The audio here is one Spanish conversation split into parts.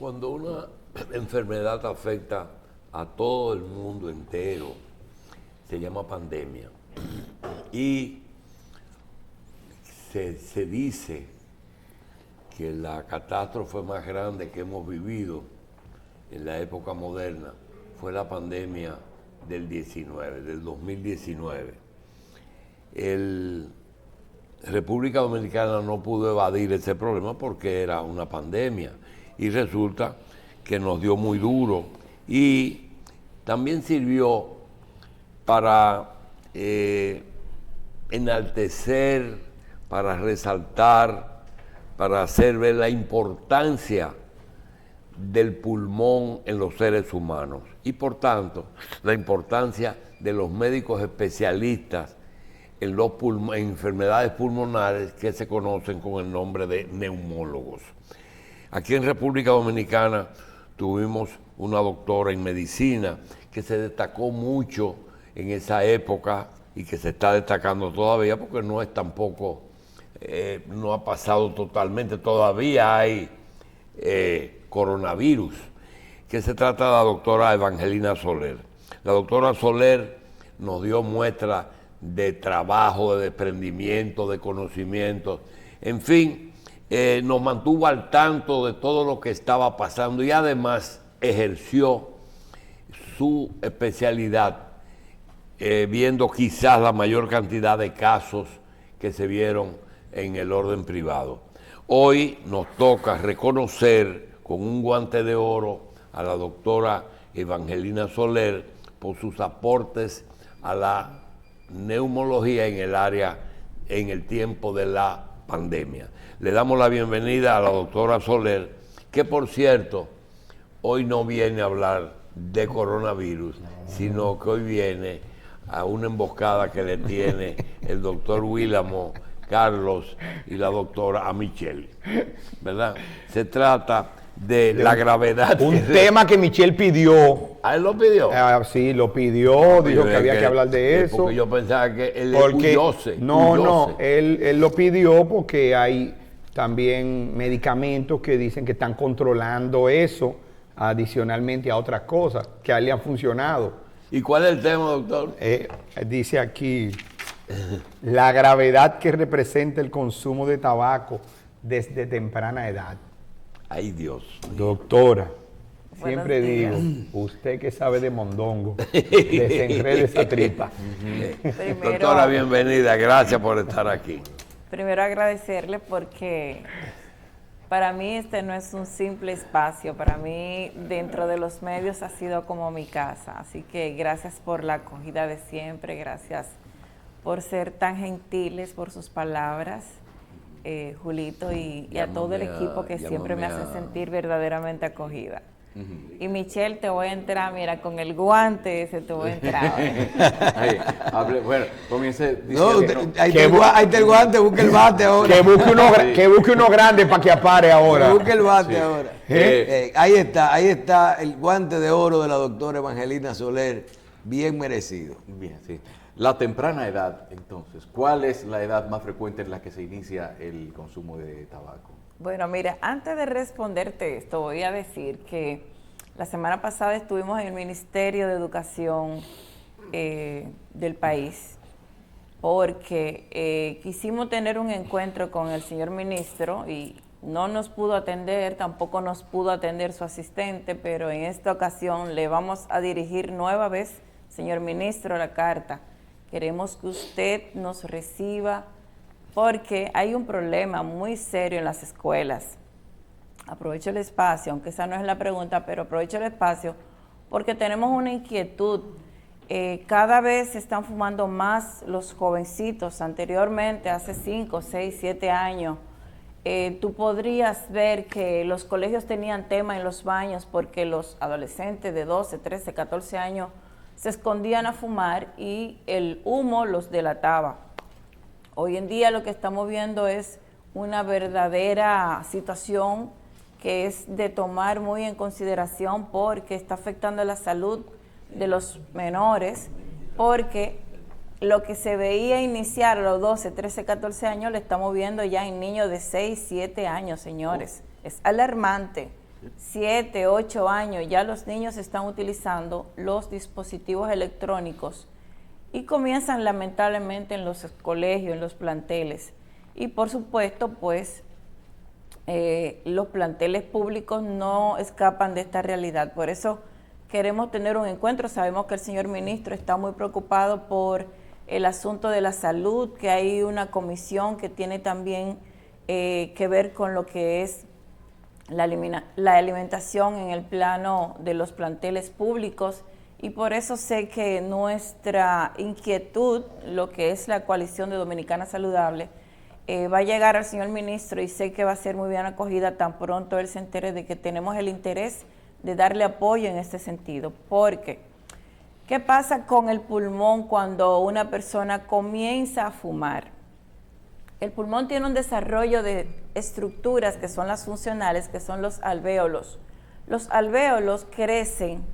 Cuando una enfermedad afecta a todo el mundo entero, se llama pandemia. Y se dice que la catástrofe más grande que hemos vivido en la época moderna fue la pandemia del 2019. República Dominicana no pudo evadir ese problema porque era una pandemia y resulta que nos dio muy duro y también sirvió para enaltecer, para resaltar, para hacer ver la importancia del pulmón en los seres humanos y por tanto la importancia de los médicos especialistas en enfermedades pulmonares que se conocen con el nombre de neumólogos. Aquí en República Dominicana tuvimos una doctora en medicina que se destacó mucho en esa época y que se está destacando todavía porque no es tampoco, no ha pasado totalmente, todavía hay coronavirus, que se trata de la doctora Evangelina Soler. La doctora Soler nos dio muestra de trabajo, de desprendimiento, de conocimiento, en fin, nos mantuvo al tanto de todo lo que estaba pasando y además ejerció su especialidad viendo quizás la mayor cantidad de casos que se vieron en el orden privado. Hoy nos toca reconocer con un guante de oro a la doctora Evangelina Soler por sus aportes a la neumología en el tiempo de la pandemia. Le damos la bienvenida a la doctora Soler, que por cierto, hoy no viene a hablar de coronavirus, sino que hoy viene a una emboscada que le tiene el doctor Willamo, Carlos y la doctora a Michelle, ¿verdad? Se trata de la gravedad. Un tema que Michelle pidió. ¿Ah, él lo pidió? Sí, lo pidió, dijo que había que hablar de eso. Porque yo pensaba que él huyose. No, él lo pidió porque hay también medicamentos que dicen que están controlando eso, adicionalmente a otras cosas que a él le han funcionado. ¿Y cuál es el tema, doctor? Dice aquí, la gravedad que representa el consumo de tabaco desde temprana edad. Ay, Dios. Doctora, siempre digo, usted que sabe de mondongo, desenrede esa tripa. Doctora, bienvenida, gracias por estar aquí. Primero agradecerle porque para mí este no es un simple espacio, para mí dentro de los medios ha sido como mi casa, así que gracias por la acogida de siempre, gracias por ser tan gentiles, por sus palabras. Julito y a todo el equipo que siempre me hace sentir verdaderamente acogida. Y Michelle, te voy a entrar, mira, con el guante ese te voy a entrar. Bueno, comience diciendo ahí está el guante, busque el bate ahora. Que busque uno grande para que apare ahora. Que busque el bate ahora. Ahí está el guante de oro de la doctora Evangelina Soler, bien merecido. Bien, sí. La temprana edad, entonces, ¿cuál es la edad más frecuente en la que se inicia el consumo de tabaco? Bueno, mira, antes de responderte esto, voy a decir que la semana pasada estuvimos en el Ministerio de Educación del país porque quisimos tener un encuentro con el señor ministro y no nos pudo atender, tampoco nos pudo atender su asistente, pero en esta ocasión le vamos a dirigir nueva vez, señor ministro, la carta. Queremos que usted nos reciba porque hay un problema muy serio en las escuelas. Aprovecho el espacio, aunque esa no es la pregunta, pero aprovecho el espacio porque tenemos una inquietud. Cada vez se están fumando más los jovencitos. Anteriormente, hace 5, 6, 7 años, tú podrías ver que los colegios tenían tema en los baños porque los adolescentes de 12, 13, 14 años se escondían a fumar y el humo los delataba. Hoy en día lo que estamos viendo es una verdadera situación que es de tomar muy en consideración porque está afectando la salud de los menores, porque lo que se veía iniciar a los 12, 13, 14 años lo estamos viendo ya en niños de 6, 7 años, señores. Es alarmante. 7, 8 años, ya los niños están utilizando los dispositivos electrónicos y comienzan lamentablemente en los colegios, en los planteles. Y por supuesto, pues, los planteles públicos no escapan de esta realidad. Por eso queremos tener un encuentro. Sabemos que el señor ministro está muy preocupado por el asunto de la salud, que hay una comisión que tiene también que ver con lo que es la alimentación en el plano de los planteles públicos, y por eso sé que nuestra inquietud, lo que es la coalición de Dominicana Saludable, va a llegar al señor ministro, y sé que va a ser muy bien acogida tan pronto él se entere de que tenemos el interés de darle apoyo en este sentido. Porque, ¿qué pasa con el pulmón cuando una persona comienza a fumar? El pulmón tiene un desarrollo de estructuras que son las funcionales, que son los alvéolos. Los alvéolos crecen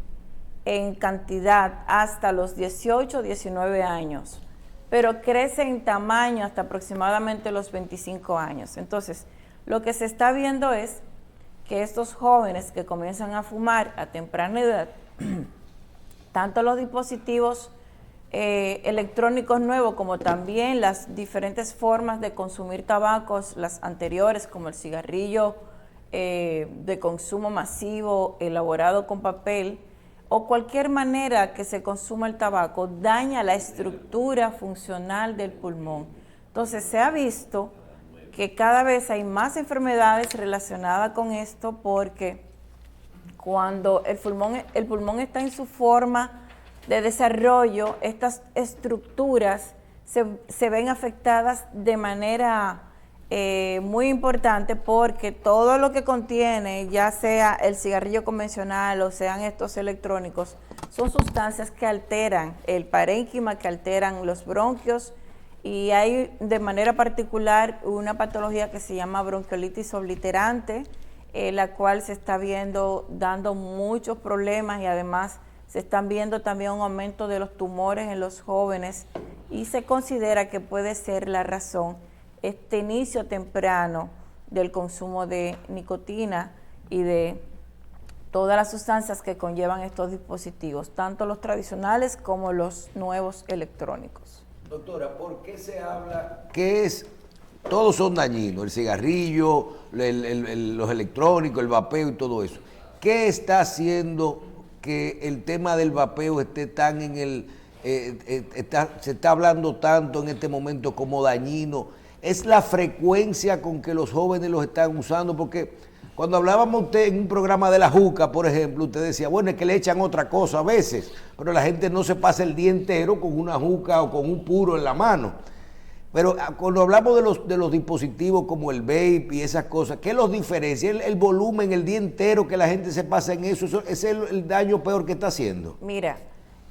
en cantidad hasta los 18, 19 años, pero crece en tamaño hasta aproximadamente los 25 años. Entonces, lo que se está viendo es que estos jóvenes que comienzan a fumar a temprana edad, tanto los dispositivos electrónicos nuevos como también las diferentes formas de consumir tabacos, las anteriores como el cigarrillo de consumo masivo, elaborado con papel, o cualquier manera que se consuma el tabaco, daña la estructura funcional del pulmón. Entonces se ha visto que cada vez hay más enfermedades relacionadas con esto, porque cuando el pulmón está en su forma de desarrollo, estas estructuras se ven afectadas de manera muy importante, porque todo lo que contiene, ya sea el cigarrillo convencional o sean estos electrónicos, son sustancias que alteran el parénquima, que alteran los bronquios, y hay de manera particular una patología que se llama bronquiolitis obliterante, la cual se está dando muchos problemas, y además se están viendo también un aumento de los tumores en los jóvenes, y se considera que puede ser la razón este inicio temprano del consumo de nicotina y de todas las sustancias que conllevan estos dispositivos, tanto los tradicionales como los nuevos electrónicos. Doctora, ¿por qué se habla que todos son dañinos? El cigarrillo, los electrónicos, el vapeo y todo eso. ¿Qué está haciendo que el tema del vapeo esté tan se está hablando tanto en este momento como dañino? ¿Es la frecuencia con que los jóvenes los están usando? Porque cuando hablábamos usted en un programa de la juca, por ejemplo, usted decía, bueno, es que le echan otra cosa a veces, pero la gente no se pasa el día entero con una juca o con un puro en la mano. Pero cuando hablamos de los dispositivos como el vape y esas cosas, ¿qué los diferencia? El volumen, el día entero que la gente se pasa en eso, es el daño peor que está haciendo. Mira,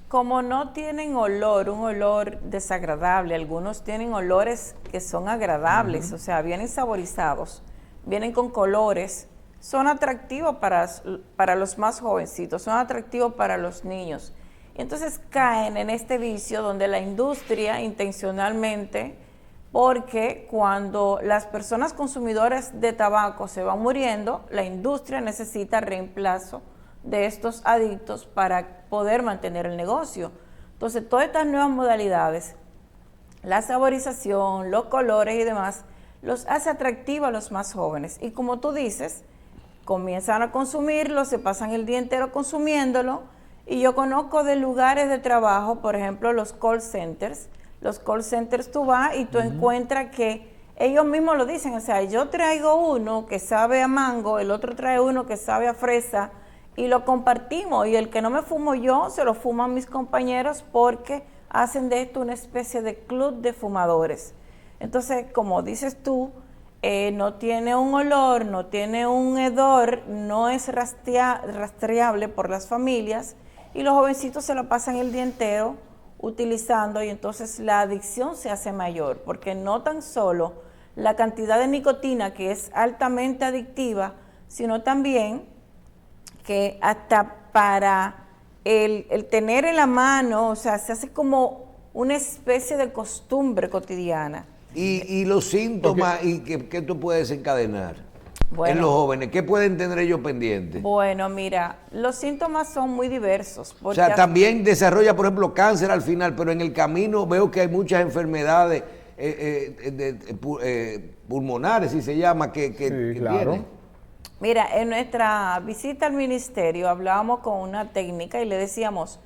como no tienen olor, un olor desagradable, algunos tienen olores que son agradables, o sea, vienen saborizados, vienen con colores, son atractivos para los más jovencitos, son atractivos para los niños. Y entonces caen en este vicio donde la industria intencionalmente, porque cuando las personas consumidoras de tabaco se van muriendo, la industria necesita reemplazo de estos adictos para poder mantener el negocio. Entonces, todas estas nuevas modalidades, la saborización, los colores y demás, los hace atractivos a los más jóvenes. Y como tú dices, comienzan a consumirlo, se pasan el día entero consumiéndolo. Y yo conozco de lugares de trabajo, por ejemplo, los call centers. Los call centers tú vas y tú encuentras que ellos mismos lo dicen, o sea, yo traigo uno que sabe a mango, el otro trae uno que sabe a fresa, y lo compartimos, y el que no me fumo yo, se lo fuman mis compañeros, porque hacen de esto una especie de club de fumadores. Entonces, como dices tú, no tiene un olor, no tiene un hedor, no es rastreable por las familias, y los jovencitos se lo pasan el día entero utilizando, y entonces la adicción se hace mayor, porque no tan solo la cantidad de nicotina, que es altamente adictiva, sino también que hasta para el tener en la mano, o sea, se hace como una especie de costumbre cotidiana. Y los síntomas, ¿y qué tú puedes desencadenar? en los jóvenes? ¿Qué pueden tener ellos pendientes? Bueno, mira, los síntomas son muy diversos. O sea, también desarrolla, por ejemplo, cáncer al final, pero en el camino veo que hay muchas enfermedades pulmonares, si se llama, que claro. tienen. Mira, en nuestra visita al ministerio hablábamos con una técnica y le decíamos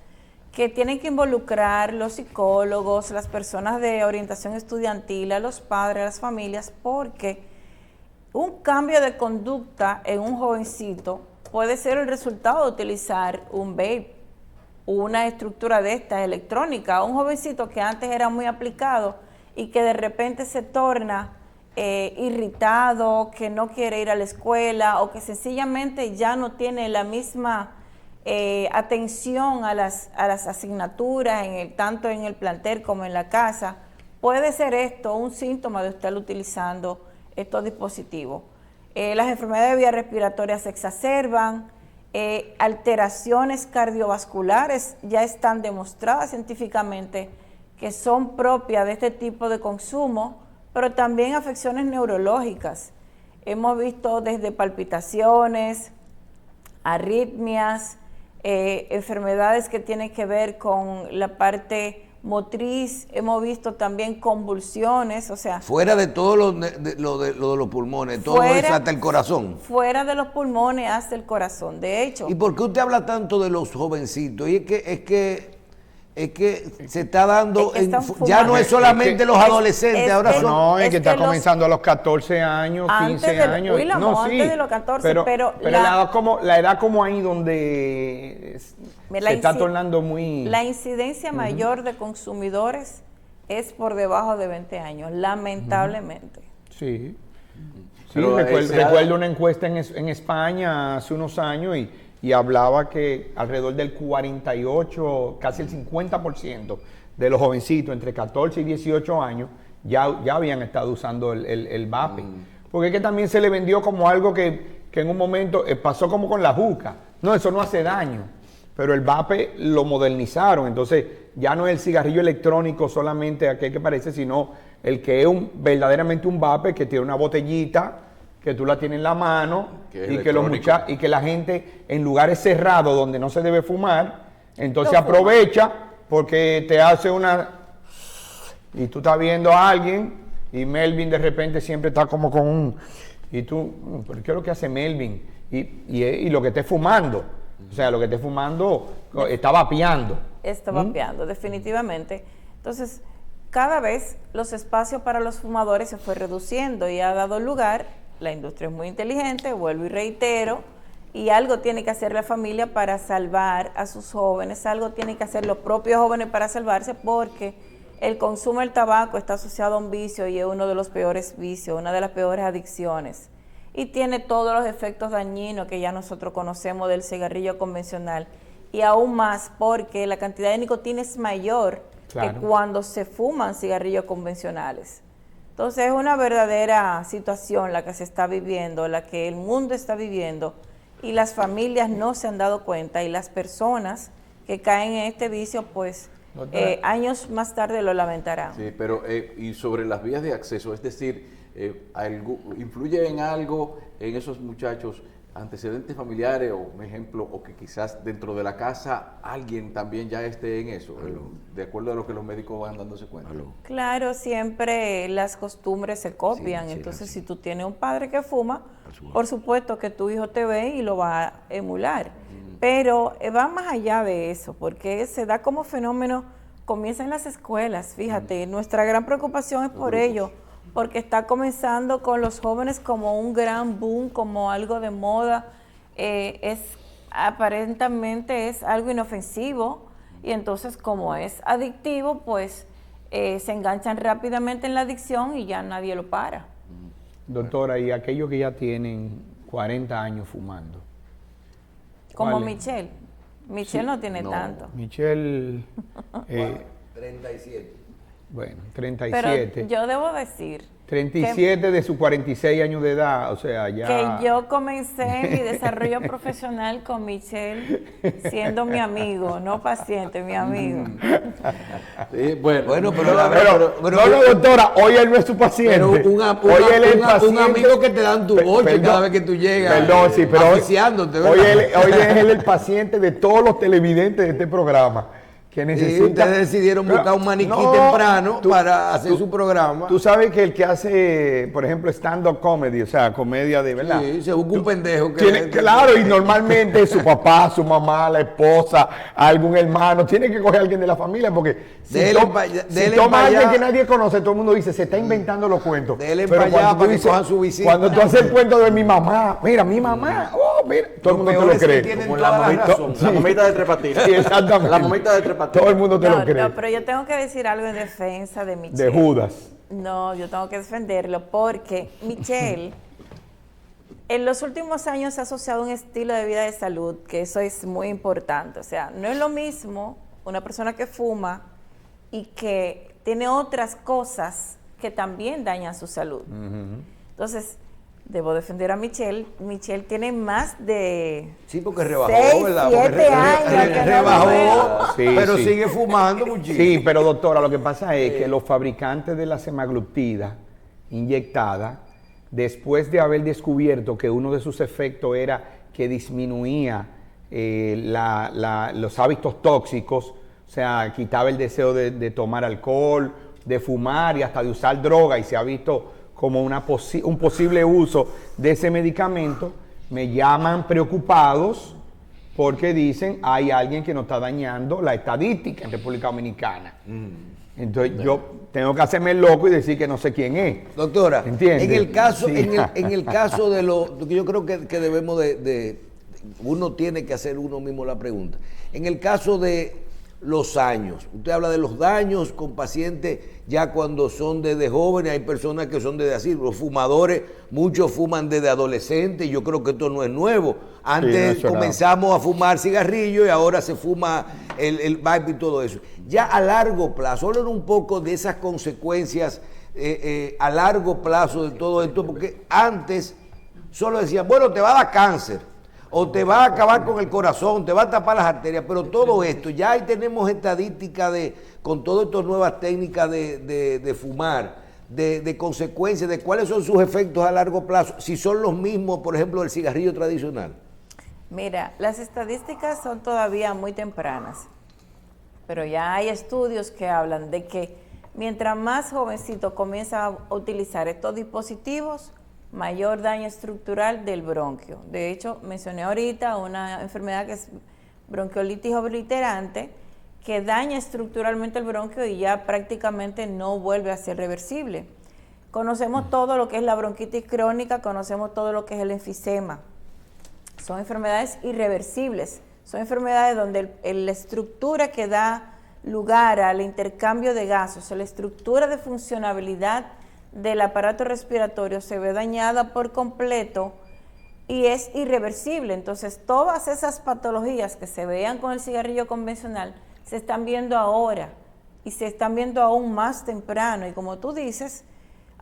que tienen que involucrar los psicólogos, las personas de orientación estudiantil, a los padres, a las familias, porque un cambio de conducta en un jovencito puede ser el resultado de utilizar un vape, una estructura de esta electrónica, un jovencito que antes era muy aplicado y que de repente se torna irritado, que no quiere ir a la escuela o que sencillamente ya no tiene la misma atención a las asignaturas, tanto en el plantel como en la casa. Puede ser esto un síntoma de estar utilizando estos dispositivos. Las enfermedades de vías respiratorias se exacerban, alteraciones cardiovasculares ya están demostradas científicamente que son propias de este tipo de consumo, pero también afecciones neurológicas. Hemos visto desde palpitaciones, arritmias, enfermedades que tienen que ver con la parte motriz, hemos visto también convulsiones, o sea... Fuera de todo lo de los pulmones, todo eso hasta el corazón. Fuera de los pulmones hasta el corazón, de hecho. ¿Y por qué usted habla tanto de los jovencitos? Y es que se está dando, ya no es solamente los adolescentes, ahora son... No, es que está comenzando a los 14 años, 15 años. Antes de los 14, pero la edad como ahí donde se está tornando muy... La incidencia mayor de consumidores es por debajo de 20 años, lamentablemente. Sí. Sí, recuerdo una encuesta en España hace unos años y hablaba que alrededor del 48, casi el 50% de los jovencitos entre 14 y 18 años ya habían estado usando el vape. Porque es que también se le vendió como algo que en un momento pasó como con la juca. No, eso no hace daño. Pero el vape lo modernizaron. Entonces ya no es el cigarrillo electrónico solamente aquel que parece, sino el que es verdaderamente un vape que tiene una botellita que tú la tienes en la mano y que la gente en lugares cerrados donde no se debe fumar, entonces aprovecha porque te hace y tú estás viendo a alguien y Melvin de repente siempre está como con un... Y tú, ¿pero qué es lo que hace Melvin? Y lo que esté fumando, o sea, lo que esté fumando está vapeando. Está vapeando, definitivamente. Entonces, cada vez los espacios para los fumadores se fue reduciendo y ha dado lugar... La industria es muy inteligente, vuelvo y reitero, y algo tiene que hacer la familia para salvar a sus jóvenes, algo tiene que hacer los propios jóvenes para salvarse, porque el consumo del tabaco está asociado a un vicio y es uno de los peores vicios, una de las peores adicciones, y tiene todos los efectos dañinos que ya nosotros conocemos del cigarrillo convencional, y aún más porque la cantidad de nicotina es mayor que cuando se fuman cigarrillos convencionales. Entonces es una verdadera situación la que se está viviendo, la que el mundo está viviendo, y las familias no se han dado cuenta, y las personas que caen en este vicio, pues años más tarde lo lamentarán. Sí, pero y sobre las vías de acceso, es decir, ¿influye en algo en esos muchachos antecedentes familiares, o un ejemplo, o que quizás dentro de la casa alguien también ya esté en eso, de acuerdo a lo que los médicos van dándose cuenta? Claro, siempre las costumbres se copian, entonces si tú tienes un padre que fuma, por supuesto que tu hijo te ve y lo va a emular, pero va más allá de eso, porque se da como fenómeno, comienza en las escuelas, fíjate, nuestra gran preocupación es por ello, porque está comenzando con los jóvenes como un gran boom, como algo de moda, aparentemente es algo inofensivo, y entonces como es adictivo, pues se enganchan rápidamente en la adicción y ya nadie lo para. Doctora, y aquellos que ya tienen 40 años fumando. Como Michelle. Michelle no tiene tanto. Michelle... 37. Bueno, 37. Pero yo debo decir 37 de sus 46 años de edad, o sea, ya... Que yo comencé mi desarrollo profesional con Michelle siendo mi amigo, no paciente, mi amigo. Sí, bueno, pero no, doctora, hoy él no es su paciente. Pero hoy él es el paciente. un amigo que te dan tu bolsa cada vez que tú llegas. Perdón, sí, pero hoy es él el paciente de todos los televidentes de este programa. Que necesita... ustedes decidieron buscar un maniquí temprano para hacer su programa. Tú sabes que el que hace, por ejemplo, stand-up comedy, o sea, comedia de verdad. Sí, se busca un pendejo. Que claro, y normalmente su papá, su mamá, la esposa, algún hermano, tiene que coger a alguien de la familia, porque si toma a alguien que nadie conoce, todo el mundo dice, se está inventando los cuentos. Dele para allá para que cojan su visita. Cuando tú haces el cuento de mi mamá, mira, mira, todo el mundo te lo cree. Como la mamita de Tres Patines. Sí, exactamente. La mamita de Tres Patines. Todo el mundo te lo cree. No, pero yo tengo que decir algo en defensa de Michelle. De Judas. No, yo tengo que defenderlo porque Michelle en los últimos años ha asociado un estilo de vida de salud, que eso es muy importante. O sea, no es lo mismo una persona que fuma y que tiene otras cosas que también dañan su salud. Entonces, debo defender a Michelle. Michelle tiene más de... Sí, porque rebajó, 6, ¿verdad? 7 años. Rebajó, Sí, pero sí. sigue fumando muchísimo. Sí, pero doctora, lo que pasa es que los fabricantes de la semaglutida inyectada, después de haber descubierto que uno de sus efectos era que disminuía los hábitos tóxicos, o sea, quitaba el deseo de tomar alcohol, de fumar y hasta de usar droga, y se ha visto como un posible uso de ese medicamento, me llaman preocupados porque dicen, hay alguien que nos está dañando la estadística en República Dominicana. Entonces yo tengo que hacerme el loco y decir que no sé quién es. Doctora, ¿entiendes? en el caso, Sí. en el caso de lo que yo creo que debemos uno tiene que hacer uno mismo la pregunta. En el caso de los años, usted habla de los daños con pacientes ya cuando son desde jóvenes, hay personas que son desde así, los fumadores, muchos fuman desde adolescentes, yo creo que esto no es nuevo. Antes sí, no comenzamos a fumar cigarrillo y ahora se fuma el vape y todo eso. Ya a largo plazo, hablen un poco de esas consecuencias a largo plazo de todo esto, porque antes solo decían, bueno, te va a dar cáncer, o te va a acabar con el corazón, te va a tapar las arterias, pero todo esto, ya ahí tenemos estadística con todas estas nuevas técnicas de fumar, de consecuencias, de cuáles son sus efectos a largo plazo, si son los mismos, por ejemplo, del cigarrillo tradicional. Mira, las estadísticas son todavía muy tempranas, pero ya hay estudios que hablan de que mientras más jovencito comienza a utilizar estos dispositivos, mayor daño estructural del bronquio. De hecho, mencioné ahorita una enfermedad que es bronquiolitis obliterante, que daña estructuralmente el bronquio y ya prácticamente no vuelve a ser reversible. Conocemos todo lo que es la bronquitis crónica, conocemos todo lo que es el enfisema. Son enfermedades irreversibles, son enfermedades donde la estructura que da lugar al intercambio de gases, la estructura de funcionabilidad del aparato respiratorio se ve dañada por completo y es irreversible. Entonces, todas esas patologías que se veían con el cigarrillo convencional se están viendo ahora y se están viendo aún más temprano. Y como tú dices,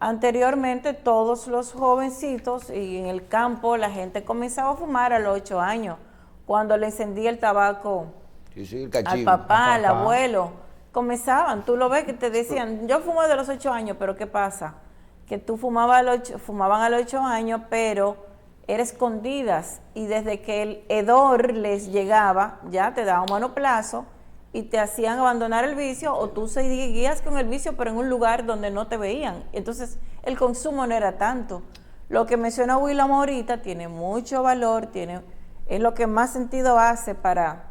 anteriormente todos los jovencitos y en el campo la gente comenzaba a fumar a los 8 años, cuando le encendía el tabaco el al papá, al abuelo. Comenzaban, tú lo ves que te decían, yo fumo de los 8 años, pero ¿qué pasa? Que tú fumaban a los 8 años, pero era escondidas, y desde que el hedor les llegaba, ya te daba un monoplazo y te hacían abandonar el vicio, o tú seguías con el vicio, pero en un lugar donde no te veían. Entonces, el consumo no era tanto. Lo que menciona William ahorita tiene mucho valor, es lo que más sentido hace para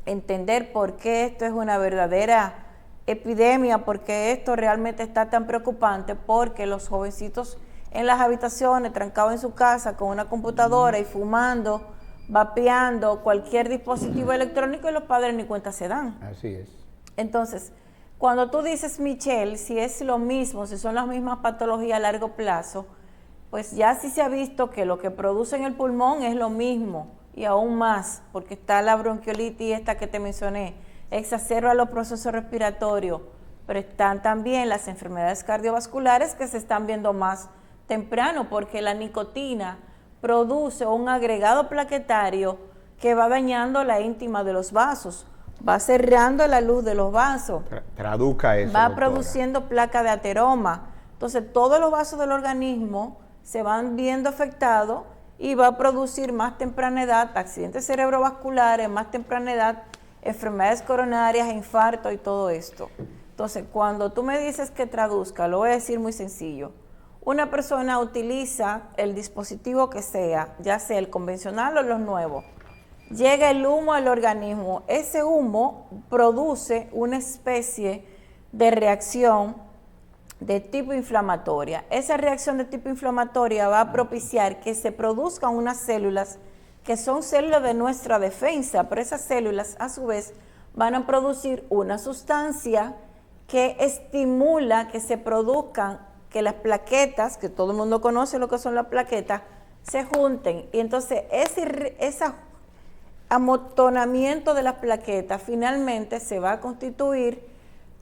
entender por qué esto es una verdadera epidemia, por qué esto realmente está tan preocupante, porque los jovencitos en las habitaciones, trancados en su casa con una computadora y fumando, vapeando cualquier dispositivo electrónico, y los padres ni cuenta se dan. Así es. Entonces, cuando tú dices, Michelle, si es lo mismo, si son las mismas patologías a largo plazo, pues ya sí se ha visto que lo que produce en el pulmón es lo mismo, y aún más, porque está la bronquiolitis esta que te mencioné, exacerba los procesos respiratorios, pero están también las enfermedades cardiovasculares que se están viendo más temprano, porque la nicotina produce un agregado plaquetario que va dañando la íntima de los vasos, va cerrando la luz de los vasos. Traduzca eso, va doctora. produciendo placa de ateroma. Entonces, todos los vasos del organismo se van viendo afectados y va a producir más temprana edad accidentes cerebrovasculares, más temprana edad enfermedades coronarias, infarto y todo esto. Entonces, cuando tú me dices que traduzca, lo voy a decir muy sencillo. Una persona utiliza el dispositivo que sea, ya sea el convencional o los nuevos. Llega el humo al organismo. Ese humo produce una especie de reacción de tipo inflamatoria. Esa reacción de tipo inflamatoria va a propiciar que se produzcan unas células que son células de nuestra defensa, pero esas células a su vez van a producir una sustancia que estimula que se produzcan, que las plaquetas, que todo el mundo conoce lo que son las plaquetas, se junten. Y entonces ese amontonamiento de las plaquetas finalmente se va a constituir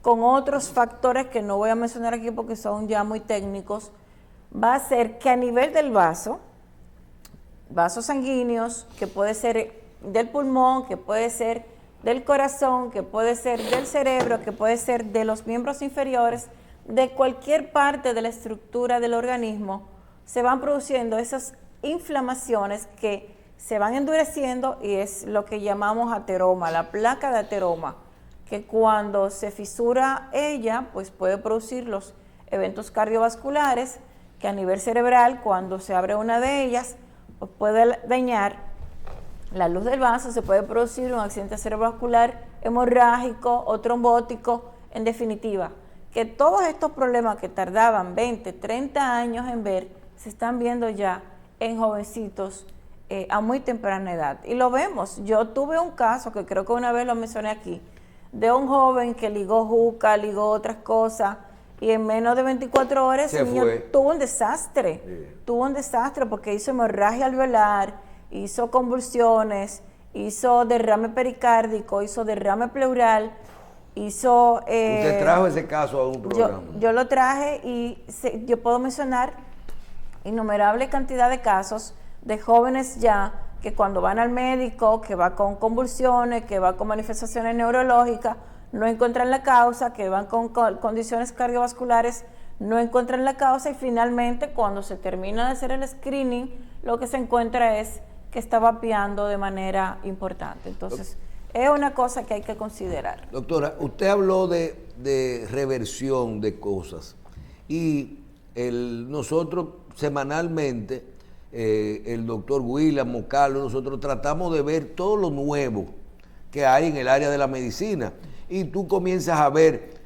con otros factores que no voy a mencionar aquí porque son ya muy técnicos. Va a hacer que a nivel del vasos sanguíneos, que puede ser del pulmón, que puede ser del corazón, que puede ser del cerebro, que puede ser de los miembros inferiores, de cualquier parte de la estructura del organismo, se van produciendo esas inflamaciones que se van endureciendo y es lo que llamamos ateroma, la placa de ateroma, que cuando se fisura ella, pues puede producir los eventos cardiovasculares, que a nivel cerebral, cuando se abre una de ellas, pues puede dañar la luz del vaso, se puede producir un accidente cerebrovascular hemorrágico o trombótico, en definitiva, que todos estos problemas que tardaban 20, 30 años en ver, se están viendo ya en jovencitos a muy temprana edad. Y lo vemos. Yo tuve un caso, que creo que una vez lo mencioné aquí, de un joven que ligó juca, ligó otras cosas, y en menos de 24 horas ese niño tuvo un desastre. Tuvo un desastre porque hizo hemorragia alveolar, hizo convulsiones, hizo derrame pericárdico, hizo derrame pleural, hizo... ¿Usted trajo ese caso a un programa? Yo lo traje y yo puedo mencionar innumerable cantidad de casos de jóvenes ya que cuando van al médico, que va con convulsiones, que va con manifestaciones neurológicas, no encuentran la causa, que van con condiciones cardiovasculares, no encuentran la causa y finalmente cuando se termina de hacer el screening, lo que se encuentra es que está vapeando de manera importante. Entonces, es una cosa que hay que considerar. Doctora, usted habló de reversión de cosas y nosotros semanalmente, el doctor William, Carlos, nosotros tratamos de ver todo lo nuevo que hay en el área de la medicina y tú comienzas a ver,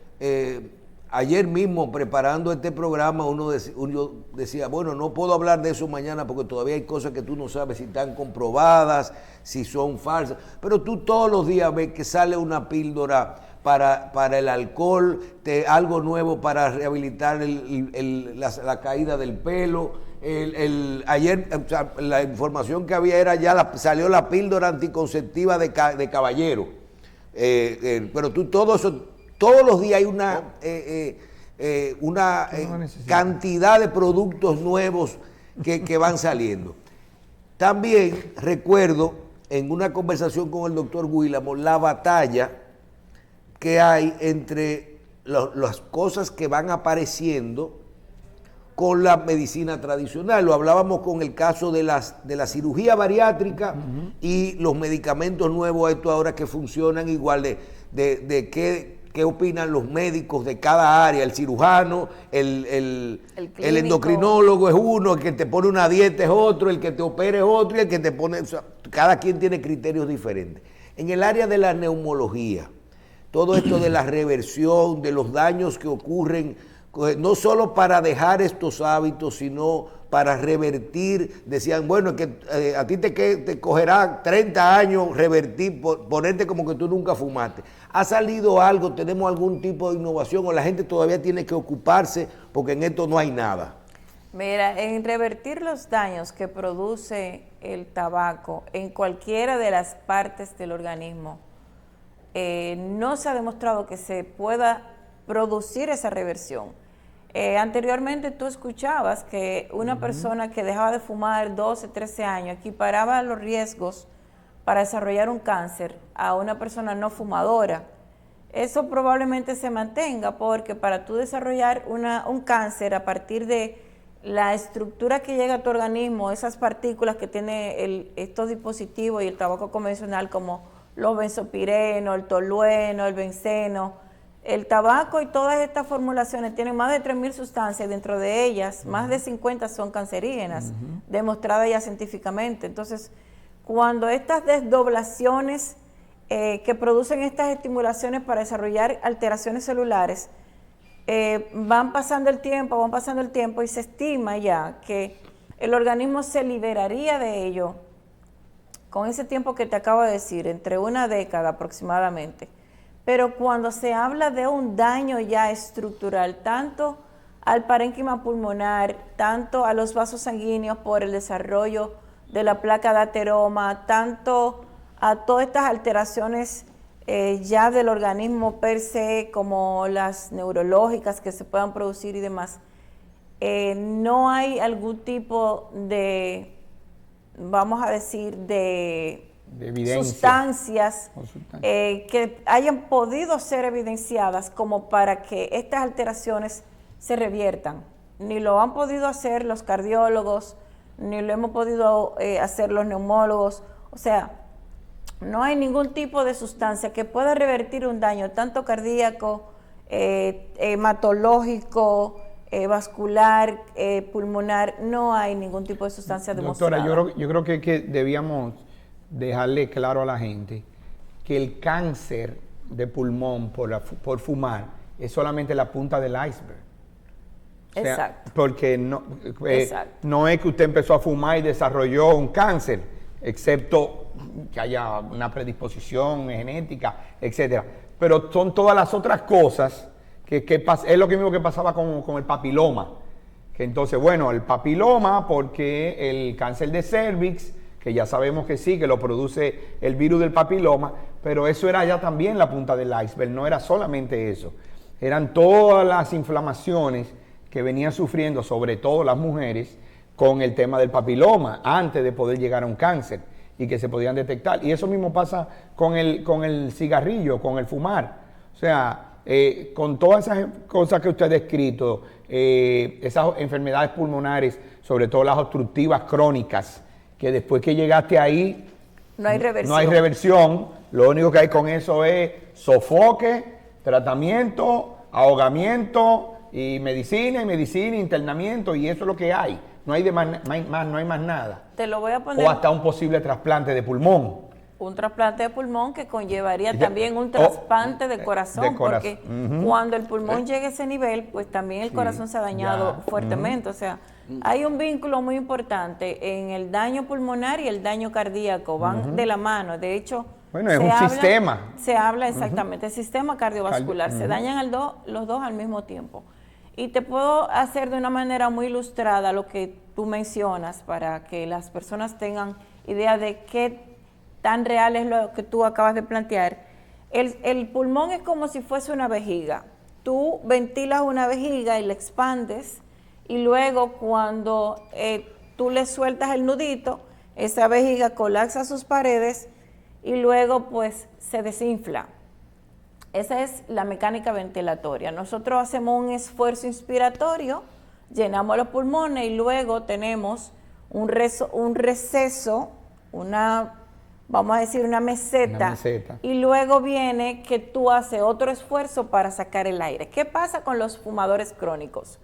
ayer mismo preparando este programa uno decía, bueno, no puedo hablar de eso mañana porque todavía hay cosas que tú no sabes si están comprobadas, si son falsas, pero tú todos los días ves que sale una píldora para el alcohol, algo nuevo para rehabilitar la caída del pelo. Ayer, o sea, la información que había era salió la píldora anticonceptiva de caballero. Pero tú todos los días hay una cantidad de productos nuevos que van saliendo. También recuerdo en una conversación con el doctor Guílamo la batalla que hay entre las cosas que van apareciendo con la medicina tradicional. Lo hablábamos con el caso de la cirugía bariátrica y los medicamentos nuevos, estos ahora que funcionan igual, de qué opinan los médicos de cada área, el cirujano, el endocrinólogo es uno, el que te pone una dieta es otro, el que te opera es otro y el que te pone... O sea, cada quien tiene criterios diferentes. En el área de la neumología, todo esto de la reversión, de los daños que ocurren, no solo para dejar estos hábitos, sino para revertir. Decían, bueno, que a ti te cogerá 30 años revertir, ponerte como que tú nunca fumaste. ¿Ha salido algo? ¿Tenemos algún tipo de innovación o la gente todavía tiene que ocuparse porque en esto no hay nada? Mira, en revertir los daños que produce el tabaco en cualquiera de las partes del organismo, no se ha demostrado que se pueda producir esa reversión. Anteriormente tú escuchabas que una persona que dejaba de fumar 12, 13 años equiparaba los riesgos para desarrollar un cáncer a una persona no fumadora. Eso probablemente se mantenga porque para tú desarrollar un cáncer a partir de la estructura que llega a tu organismo, esas partículas que tiene estos dispositivos y el tabaco convencional como los benzopirenos, el tolueno, el benceno, el tabaco y todas estas formulaciones tienen más de 3.000 sustancias, dentro de ellas más de 50 son cancerígenas, demostradas ya científicamente. Entonces, cuando estas desdoblaciones que producen estas estimulaciones para desarrollar alteraciones celulares, van pasando el tiempo y se estima ya que el organismo se liberaría de ello con ese tiempo que te acabo de decir, entre una década aproximadamente. Pero cuando se habla de un daño ya estructural, tanto al parénquima pulmonar, tanto a los vasos sanguíneos por el desarrollo de la placa de ateroma, tanto a todas estas alteraciones ya del organismo per se, como las neurológicas que se puedan producir y demás, no hay algún tipo de, vamos a decir, de sustancias que hayan podido ser evidenciadas como para que estas alteraciones se reviertan. Ni lo han podido hacer los cardiólogos, ni lo hemos podido hacer los neumólogos. O sea, no hay ningún tipo de sustancia que pueda revertir un daño tanto cardíaco, hematológico, vascular, pulmonar. No hay ningún tipo de sustancia demostrada. Doctora, yo creo que debíamos dejarle claro a la gente que el cáncer de pulmón por fumar es solamente la punta del iceberg. O sea, exacto. Porque no es que usted empezó a fumar y desarrolló un cáncer, excepto que haya una predisposición genética, etcétera. Pero son todas las otras cosas que es lo mismo que pasaba con el papiloma. Que entonces, bueno, el papiloma, porque el cáncer de cervix, que ya sabemos que sí, que lo produce el virus del papiloma, pero eso era ya también la punta del iceberg, no era solamente eso. Eran todas las inflamaciones que venían sufriendo, sobre todo las mujeres, con el tema del papiloma, antes de poder llegar a un cáncer y que se podían detectar. Y eso mismo pasa con el cigarrillo, con el fumar. O sea, con todas esas cosas que usted ha descrito, esas enfermedades pulmonares, sobre todo las obstructivas crónicas, que después que llegaste ahí, no hay reversión. No hay reversión. Lo único que hay con eso es sofoque, tratamiento, ahogamiento y medicina, internamiento, y eso es lo que hay. No hay más nada. Te lo voy a poner. O hasta un posible trasplante de pulmón. Un trasplante de pulmón que conllevaría también un trasplante de corazón, porque cuando el pulmón llegue a ese nivel, pues también el corazón se ha dañado fuertemente. O sea, hay un vínculo muy importante en el daño pulmonar y el daño cardíaco, van de la mano. De hecho, bueno, es un sistema. Se habla exactamente, el sistema cardiovascular, se dañan los dos al mismo tiempo. Y te puedo hacer de una manera muy ilustrada lo que tú mencionas para que las personas tengan idea de qué tan real es lo que tú acabas de plantear. El pulmón es como si fuese una vejiga. Tú ventilas una vejiga y la expandes, y luego cuando tú le sueltas el nudito, esa vejiga colapsa sus paredes y luego pues se desinfla. Esa es la mecánica ventilatoria. Nosotros hacemos un esfuerzo inspiratorio, llenamos los pulmones y luego tenemos un receso, vamos a decir una meseta, y luego viene que tú haces otro esfuerzo para sacar el aire. ¿Qué pasa con los fumadores crónicos?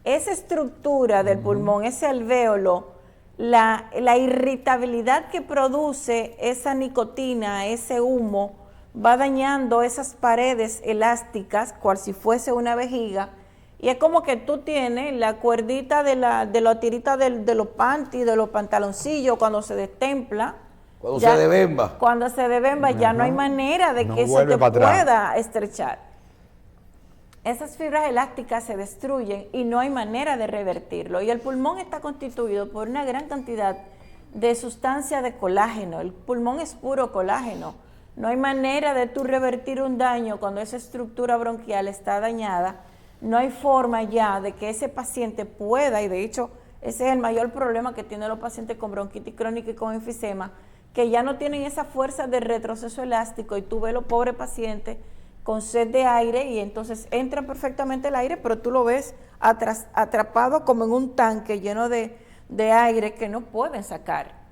Esa estructura del pulmón, ese alvéolo, la irritabilidad que produce esa nicotina, ese humo, va dañando esas paredes elásticas, cual si fuese una vejiga, y es como que tú tienes la cuerdita de la tirita de los panties, de los pantaloncillos, cuando se destempla. Cuando se devemba. Cuando se devemba, ya no hay manera de que eso te pueda estrechar. Esas fibras elásticas se destruyen y no hay manera de revertirlo. Y el pulmón está constituido por una gran cantidad de sustancia de colágeno. El pulmón es puro colágeno. No hay manera de tú revertir un daño cuando esa estructura bronquial está dañada. No hay forma ya de que ese paciente pueda, y de hecho ese es el mayor problema que tienen los pacientes con bronquitis crónica y con enfisema, que ya no tienen esa fuerza de retroceso elástico y tú ves los pobres pacientes con sed de aire y entonces entra perfectamente el aire, pero tú lo ves atrapado como en un tanque lleno de aire que no pueden sacar.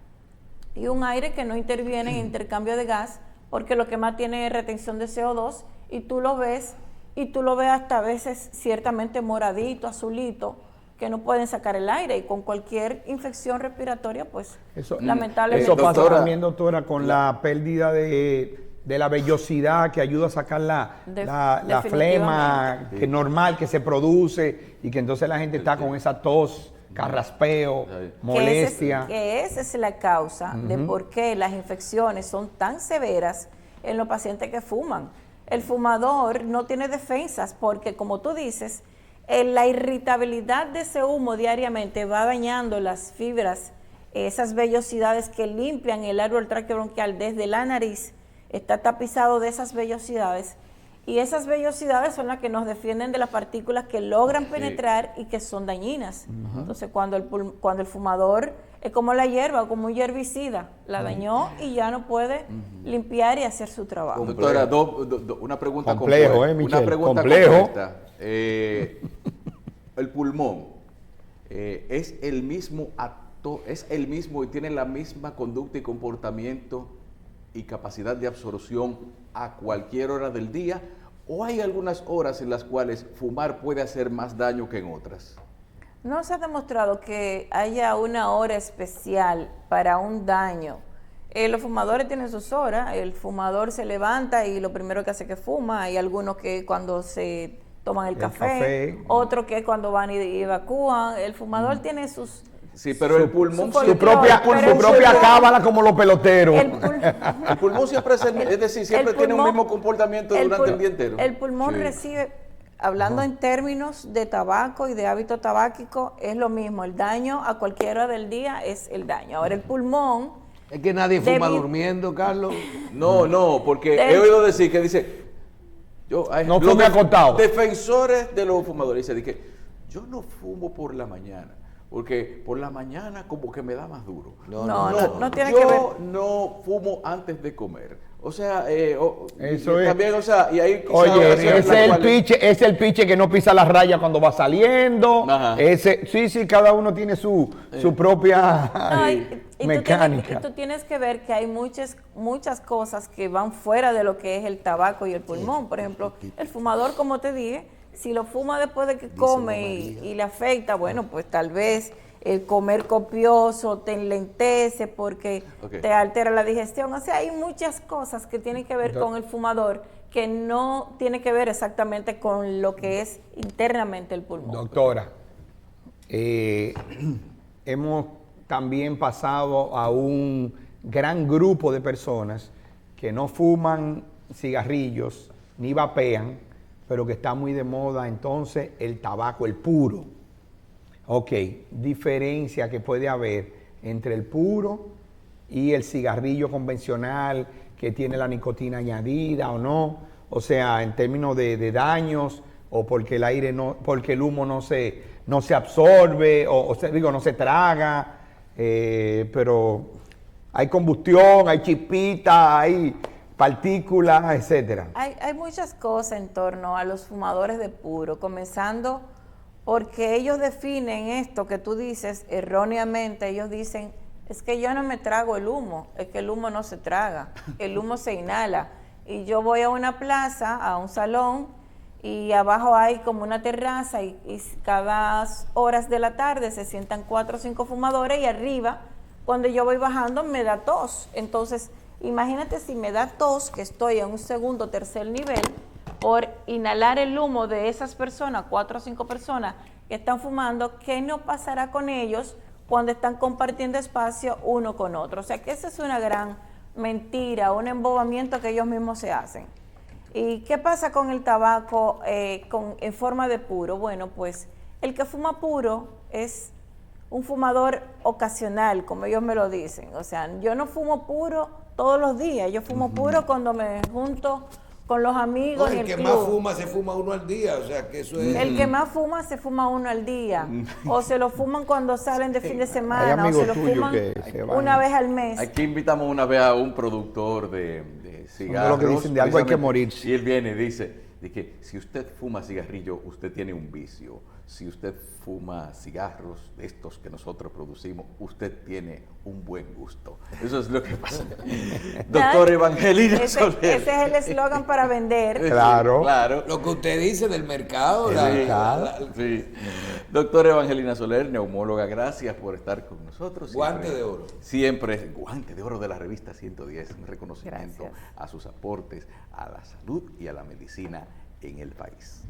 Y un aire que no interviene en intercambio de gas, porque lo que más tiene es retención de CO2 y tú lo ves hasta a veces ciertamente moradito, azulito, que no pueden sacar el aire, y con cualquier infección respiratoria, pues lamentablemente. Eso pasa Doctora, también, doctora, con la pérdida de la vellosidad que ayuda a sacar la flema que normal que se produce y que entonces la gente está con esa tos, carraspeo, molestia. Que esa es la causa de por qué las infecciones son tan severas en los pacientes que fuman. El fumador no tiene defensas porque, como tú dices, la irritabilidad de ese humo diariamente va dañando las fibras, esas vellosidades que limpian el árbol traqueobronquial desde la nariz, está tapizado de esas vellosidades, y esas vellosidades son las que nos defienden de las partículas que logran penetrar y que son dañinas. Entonces, cuando el fumador es como la hierba, como un herbicida, la dañó y ya no puede limpiar y hacer su trabajo. Doctora, una pregunta complejo, completa. Michelle, Una pregunta complejo. completa. El pulmón es el mismo y tiene la misma conducta y comportamiento y capacidad de absorción a cualquier hora del día, o hay algunas horas en las cuales fumar puede hacer más daño que en otras? No se ha demostrado que haya una hora especial para un daño. Los fumadores tienen sus horas, el fumador se levanta y lo primero que hace es que fuma. Hay algunos que cuando se toman el café, otros que cuando van y evacúan. El fumador tiene sus... Sí, pero el pulmón... Su propia cábala como los peloteros. El pulmón siempre tiene un mismo comportamiento durante el día entero. El pulmón recibe, hablando en términos de tabaco y de hábito tabáquico, es lo mismo. El daño a cualquier hora del día es el daño. Ahora, el pulmón... Es que nadie fuma durmiendo, Carlos. No, porque he oído decir que dice... No fume acostado. Defensores de los fumadores dicen que yo no fumo por la mañana, porque por la mañana como que me da más duro. No tiene que ver. Yo no fumo antes de comer. O sea, eso es. También, o sea, y ahí oye, es el piche que no pisa la raya cuando va saliendo. Sí, cada uno tiene su propia mecánica. Tú tienes que ver que hay muchas cosas que van fuera de lo que es el tabaco y el pulmón. Por ejemplo, el fumador, como te dije, si lo fuma después de que come y le afecta, bueno, pues tal vez el comer copioso te enlentece porque te altera la digestión. O sea, hay muchas cosas que tienen que ver con el fumador que no tiene que ver exactamente con lo que es internamente el pulmón. Doctora, hemos también pasado a un gran grupo de personas que no fuman cigarrillos ni vapean, pero que está muy de moda entonces el tabaco, el puro. Ok, diferencia que puede haber entre el puro y el cigarrillo convencional que tiene la nicotina añadida o no, o sea, en términos de daños, o porque el aire porque el humo no se absorbe, no se traga, pero hay combustión, hay chispitas, hay partículas, etcétera. Hay muchas cosas en torno a los fumadores de puro, comenzando porque ellos definen esto que tú dices erróneamente. Ellos dicen, es que yo no me trago el humo, es que el humo no se traga, el humo se inhala. Y yo voy a una plaza, a un salón, y abajo hay como una terraza y cada horas de la tarde se sientan 4 o 5 fumadores, y arriba, cuando yo voy bajando, me da tos. Entonces, imagínate si me da tos, que estoy en un segundo o tercer nivel, por inhalar el humo de esas personas, 4 o 5 personas que están fumando, ¿qué no pasará con ellos cuando están compartiendo espacio uno con otro? O sea que esa es una gran mentira, un embobamiento que ellos mismos se hacen. ¿Y qué pasa con el tabaco en forma de puro? Bueno, pues el que fuma puro es un fumador ocasional, como ellos me lo dicen. O sea, yo no fumo puro todos los días. Yo fumo puro cuando me junto con los amigos en el el que club. más fuma se fuma uno al día, o sea que eso es... El que más fuma se fuma uno al día. O se lo fuman cuando salen de fin de Hay semana. O amigos se lo tuyos fuman que se van. una vez al mes. Aquí invitamos una vez a un productor de cigarros. Lo que dicen, de algo hay que precisamente, morirse. Y él viene y dice de que si usted fuma cigarrillo, usted tiene un vicio. Si usted fuma cigarros de estos que nosotros producimos, usted tiene un buen gusto. Eso es lo que pasa. Doctor Evangelina Soler. Ese es el eslogan para vender. Claro. Claro. Lo que usted dice del mercado, Sí. Doctora Evangelina Soler, neumóloga, gracias por estar con nosotros. Guante de oro. Siempre, guante de oro de la revista 110, un reconocimiento Gracias. a sus aportes a la salud y a la medicina en el país.